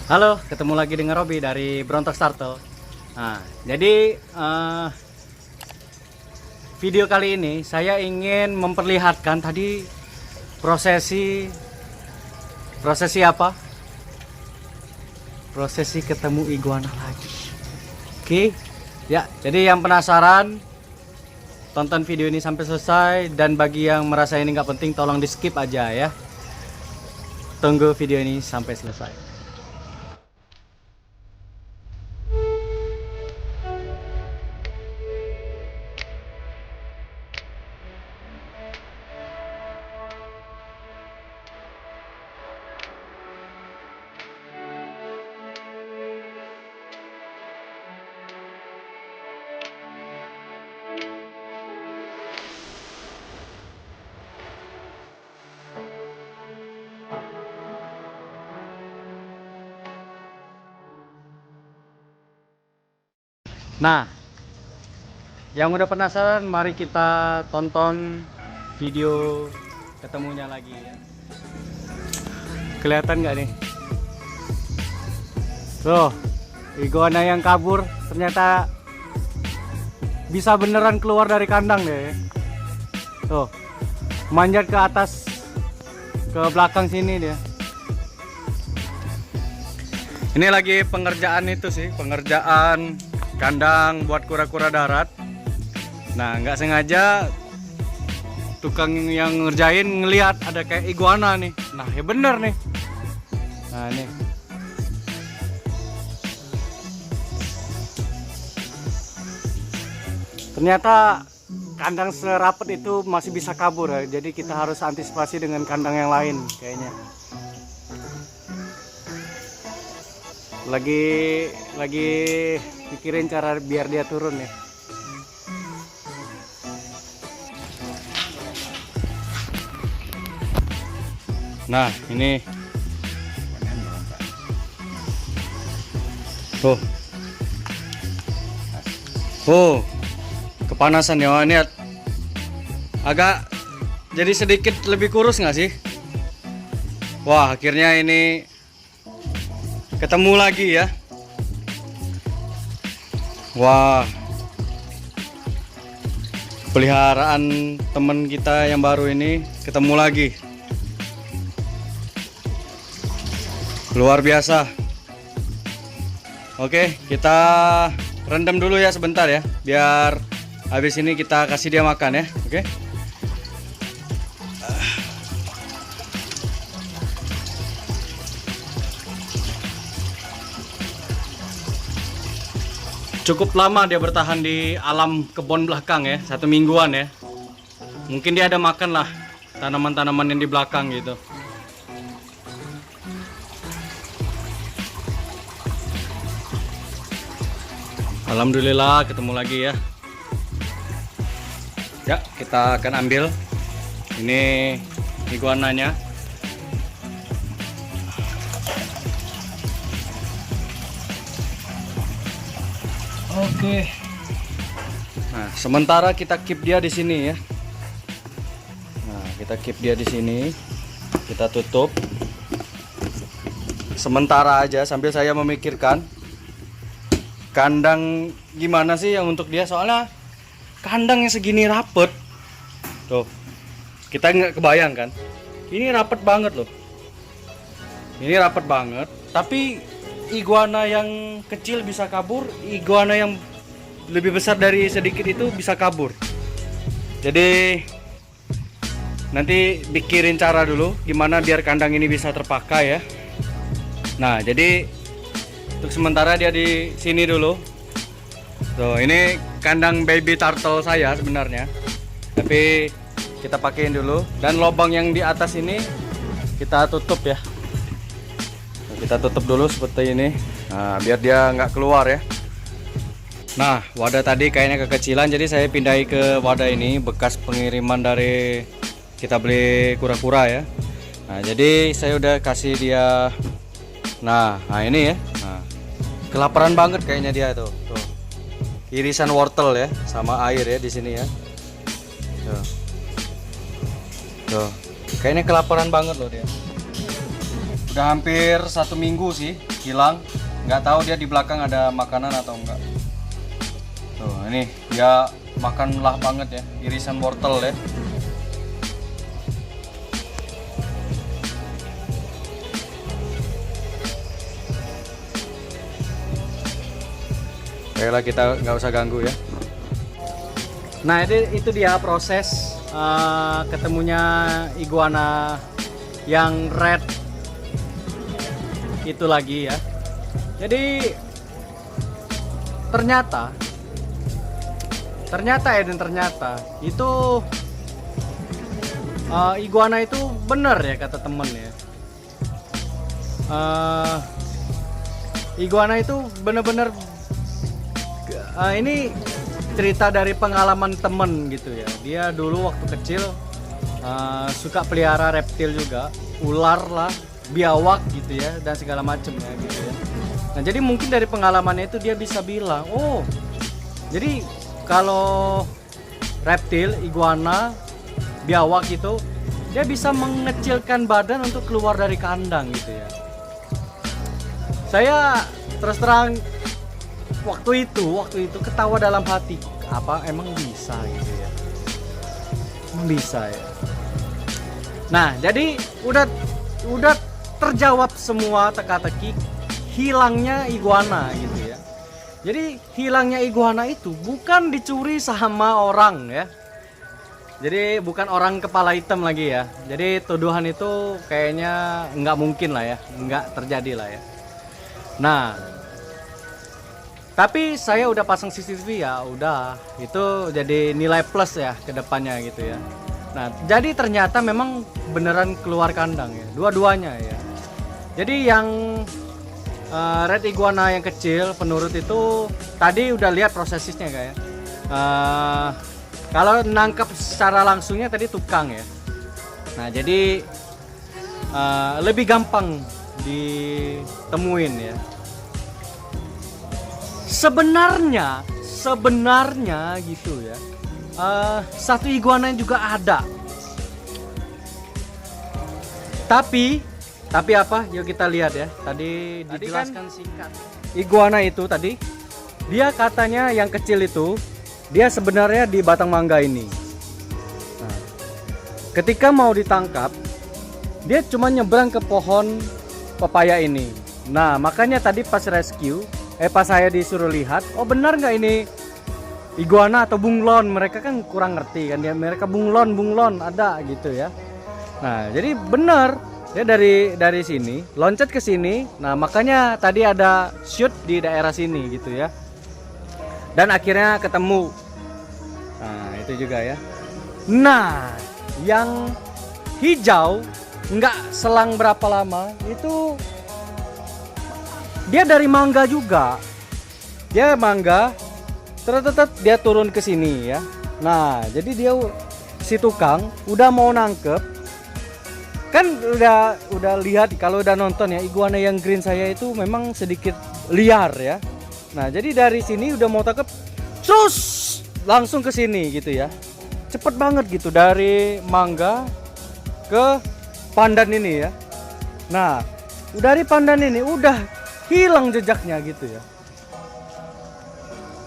Halo, ketemu lagi dengan Robi dari Brontok Startle. Nah, jadi video kali ini saya ingin memperlihatkan tadi prosesi apa? Prosesi ketemu iguana lagi. Oke, ya. Jadi yang penasaran tonton video ini sampai selesai, dan bagi yang merasa ini nggak penting tolong di skip aja ya. Tunggu video ini sampai selesai. Nah, yang udah penasaran, mari kita tonton video ketemunya lagi ya. Kelihatan nggak nih? Tuh, iguana yang kabur ternyata bisa beneran keluar dari kandang deh. Tuh, manjat ke atas, ke belakang sini dia. Ini lagi pengerjaan itu sih, pengerjaan kandang buat kura-kura darat. Nah, nggak sengaja tukang yang ngerjain ngelihat ada kayak iguana nih. Nah, ya bener nih. Nah, ini ternyata kandang serapet itu masih bisa kabur ya. Jadi kita harus antisipasi dengan kandang yang lain kayaknya. Lagi pikirin cara biar dia turun ya. Nah, ini kepanasan ya. Ini agak jadi sedikit lebih kurus nggak sih? Wah, akhirnya ini ketemu lagi ya. Wah, peliharaan teman kita yang baru ini ketemu lagi. Luar biasa. Oke, kita rendam dulu ya sebentar ya, biar habis ini kita kasih dia makan ya. Oke. Cukup lama dia bertahan di alam kebun belakang ya, 1 mingguan ya. Mungkin dia ada makan lah tanaman-tanaman yang di belakang gitu. Alhamdulillah ketemu lagi ya. Ya, kita akan ambil ini iguananya. Oke. Nah, sementara kita keep dia di sini ya. Nah, kita keep dia di sini. Kita tutup. Sementara aja sambil saya memikirkan kandang gimana sih yang untuk dia, soalnya kandang yang segini rapet. Tuh. Kita nggak kebayang kan. Ini rapet banget loh. Ini rapet banget, tapi iguana yang kecil bisa kabur, iguana yang lebih besar dari sedikit itu bisa kabur. Jadi nanti pikirin cara dulu gimana biar kandang ini bisa terpakai ya. Nah, jadi untuk sementara dia di sini dulu. Tuh, ini kandang baby turtle saya sebenarnya, tapi kita pakein dulu, dan lubang yang di atas ini kita tutup ya. Kita tutup dulu seperti ini. Nah, biar dia nggak keluar ya. Nah, wadah tadi kayaknya kekecilan, jadi saya pindahi ke wadah ini, bekas pengiriman dari kita beli kura-kura ya. Nah, jadi saya udah kasih dia. Nah ini ya. Nah, kelaparan banget kayaknya dia tuh. Tuh. Irisan wortel ya, sama air ya di sini ya. Tuh. Tuh. Kayaknya kelaparan banget loh dia. Udah hampir 1 minggu sih hilang. Nggak tahu dia di belakang ada makanan atau enggak. Tuh, ini dia makan lah banget ya, irisan wortel ya. Baiklah, kita nggak usah ganggu ya. Nah, itu dia proses ketemunya iguana yang red itu lagi ya. Jadi ternyata itu iguana itu bener ya kata temen ya. Iguana itu bener-bener ini cerita dari pengalaman temen gitu ya. Dia dulu waktu kecil suka pelihara reptil juga, ular lah, biawak gitu ya, dan segala macem ya gitu ya. Nah, jadi mungkin dari pengalamannya itu dia bisa bilang, oh, jadi kalau reptil, iguana, biawak itu dia bisa mengecilkan badan untuk keluar dari kandang gitu ya. Saya terus terang waktu itu ketawa dalam hati, apa emang bisa gitu ya, emang bisa ya. Nah, jadi udah terjawab semua teka-teki hilangnya iguana gitu ya. Jadi hilangnya iguana itu bukan dicuri sama orang ya. Jadi bukan orang kepala hitam lagi ya. Jadi tuduhan itu kayaknya nggak mungkin lah ya, nggak terjadi lah ya. Nah, tapi saya udah pasang CCTV ya, udah itu jadi nilai plus ya ke depannya gitu ya. Nah, jadi ternyata memang beneran keluar kandang ya, dua-duanya ya. Jadi yang red iguana yang kecil penurut itu tadi udah lihat prosesnya kayak. Kalau nangkep secara langsungnya tadi tukang ya. Nah, jadi lebih gampang ditemuin ya. Sebenarnya gitu ya. Satu iguana juga ada. Tapi apa? Yuk kita lihat ya. Tadi dijelaskan singkat. Iguana itu tadi dia katanya yang kecil itu dia sebenarnya di batang mangga ini. Nah, ketika mau ditangkap, dia cuma nyebrang ke pohon pepaya ini. Nah, makanya tadi pas rescue, pas saya disuruh lihat, oh benar nggak ini iguana atau bunglon? Mereka kan kurang ngerti kan, dia mereka bunglon ada gitu ya. Nah, jadi benar dia dari sini loncat ke sini. Nah, makanya tadi ada shoot di daerah sini gitu ya. Dan akhirnya ketemu. Nah, itu juga ya. Nah, yang hijau nggak selang berapa lama itu dia dari mangga juga. Dia mangga terus dia turun ke sini ya. Nah, jadi dia si tukang udah mau nangkep. Kan udah lihat kalau udah nonton ya, iguana yang green saya itu memang sedikit liar ya. Nah, jadi dari sini udah mau tangkap terus langsung ke sini gitu ya. Cepet banget gitu dari mangga ke pandan ini ya. Nah, dari pandan ini udah hilang jejaknya gitu ya.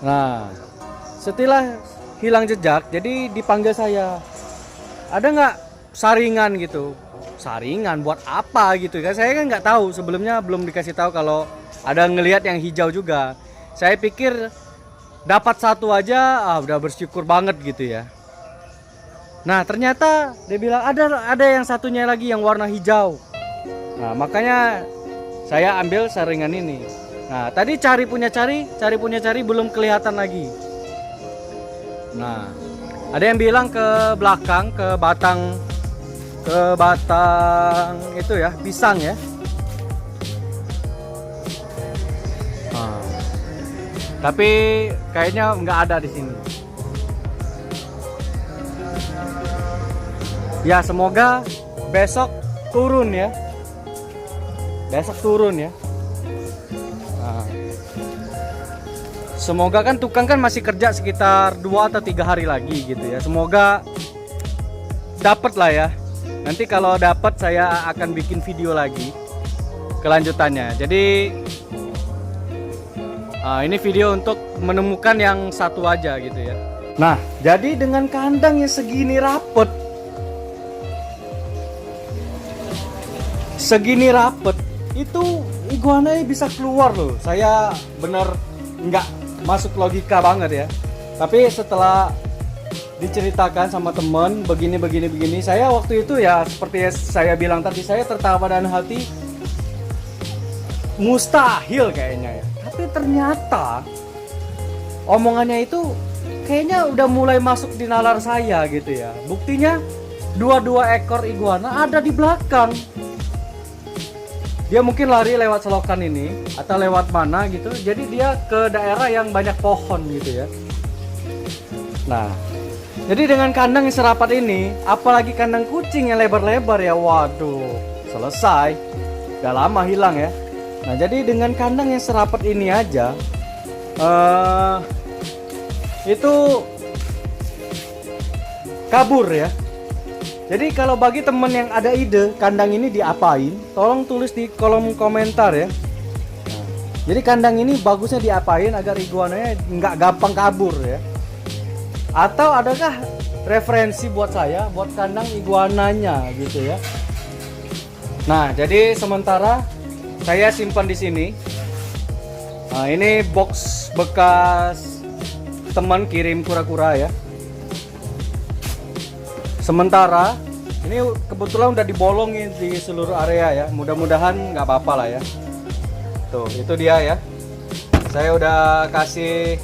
Nah, setelah hilang jejak, jadi dipanggil saya. Ada nggak saringan gitu? Saringan buat apa gitu kan? Saya kan nggak tahu, sebelumnya belum dikasih tahu kalau ada ngelihat yang hijau juga. Saya pikir dapat satu aja, udah bersyukur banget gitu ya. Nah, ternyata dia bilang ada yang satunya lagi yang warna hijau. Nah, makanya saya ambil saringan ini. Nah, tadi cari punya cari belum kelihatan lagi. Nah, ada yang bilang ke belakang, ke batang itu ya, pisang ya. Nah, tapi kayaknya nggak ada di sini. Ya, semoga besok turun ya. Nah, semoga kan tukang kan masih kerja sekitar 2 atau 3 hari lagi gitu ya. Semoga dapat lah ya. Nanti kalau dapat saya akan bikin video lagi. kelanjutannya. Jadi ini video untuk menemukan yang satu aja gitu ya. Nah, jadi dengan kandang yang segini rapet, itu iguana bisa keluar loh. Saya bener nggak masuk logika banget ya. Tapi setelah diceritakan sama temen begini, saya waktu itu ya seperti saya bilang tadi, saya tertawa dan hati mustahil kayaknya ya. Tapi ternyata omongannya itu kayaknya udah mulai masuk di nalar saya gitu ya. Buktinya dua ekor iguana ada di belakang. Dia mungkin lari lewat selokan ini atau lewat mana gitu. Jadi dia ke daerah yang banyak pohon gitu ya. Nah, jadi dengan kandang yang serapat ini, apalagi kandang kucing yang lebar-lebar ya, waduh, selesai. Udah lama hilang ya. Nah, jadi dengan kandang yang serapat ini aja, itu kabur ya. Jadi kalau bagi temen yang ada ide kandang ini diapain, tolong tulis di kolom komentar ya. Nah, jadi kandang ini bagusnya diapain agar iguananya nggak gampang kabur ya. Atau adakah referensi buat saya buat kandang iguananya gitu ya. Nah, jadi sementara saya simpan di sini. Nah, ini box bekas teman kirim kura-kura ya. Sementara ini kebetulan udah dibolongin di seluruh area ya. Mudah-mudahan nggak apa-apa lah ya. Tuh, itu dia ya. Saya udah kasih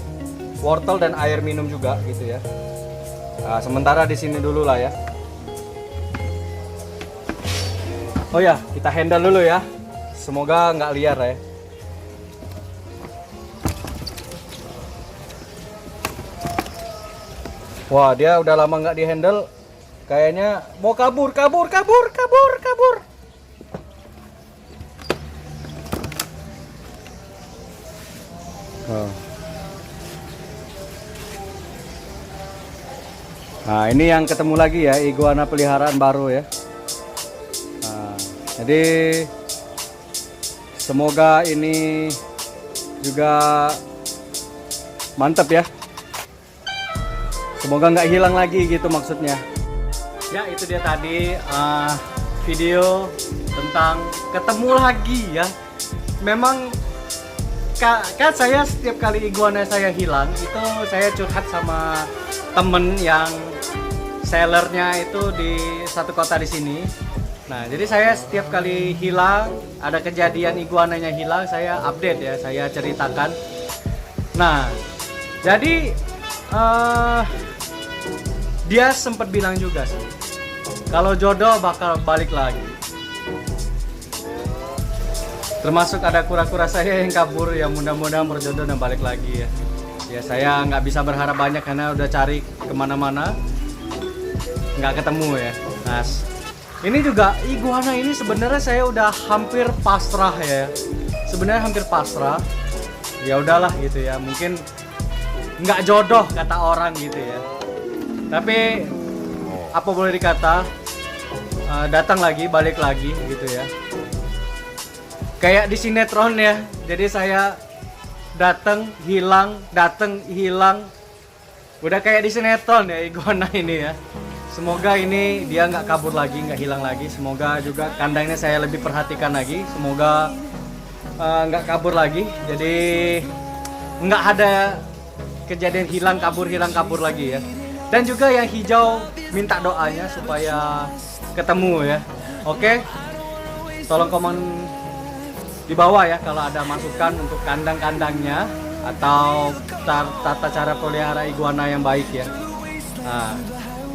wortel dan air minum juga gitu ya. Nah, sementara di sini dulu lah ya. Oh ya, kita handle dulu ya. Semoga nggak liar ya. Wah, dia udah lama nggak dihandle. Kayaknya mau kabur. Oh. Nah, ini yang ketemu lagi ya, iguana peliharaan baru ya. Nah, jadi semoga ini juga mantap ya. Semoga nggak hilang lagi gitu maksudnya. Ya, itu dia tadi video tentang ketemu lagi ya. Memang kan saya setiap kali iguana saya hilang itu saya curhat sama temen yang sellernya itu di satu kota di sini. Nah, jadi saya setiap kali hilang, ada kejadian iguananya hilang, saya update ya, saya ceritakan. Nah, jadi dia sempat bilang juga sih, kalau jodoh bakal balik lagi. Termasuk ada kura-kura saya yang kabur, ya mudah-mudahan berjodoh dan balik lagi ya. Ya saya nggak bisa berharap banyak karena udah cari kemana-mana, nggak ketemu ya. Nah, ini juga iguana ini sebenarnya saya udah hampir pasrah ya. Sebenarnya hampir pasrah. Ya udahlah gitu ya. Mungkin nggak jodoh kata orang gitu ya. Tapi apa boleh dikata, datang lagi, balik lagi gitu ya. Kayak di sinetron ya. Jadi saya datang, hilang, udah kayak di sinetron ya iguana ini ya. Semoga ini dia nggak kabur lagi, nggak hilang lagi. Semoga juga kandangnya saya lebih perhatikan lagi. Semoga nggak kabur lagi. Jadi nggak ada kejadian hilang kabur lagi ya. Dan juga yang hijau minta doanya supaya ketemu ya. Oke, tolong komen di bawah ya kalau ada masukan untuk kandang-kandangnya atau tata cara pelihara iguana yang baik ya. Nah,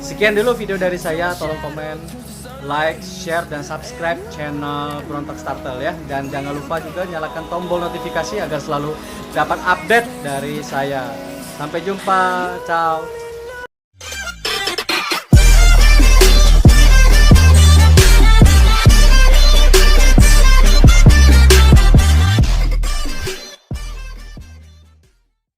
sekian dulu video dari saya. Tolong komen, like, share, dan subscribe channel Berontak Startle ya. Dan jangan lupa juga nyalakan tombol notifikasi agar selalu dapat update dari saya. Sampai jumpa, ciao.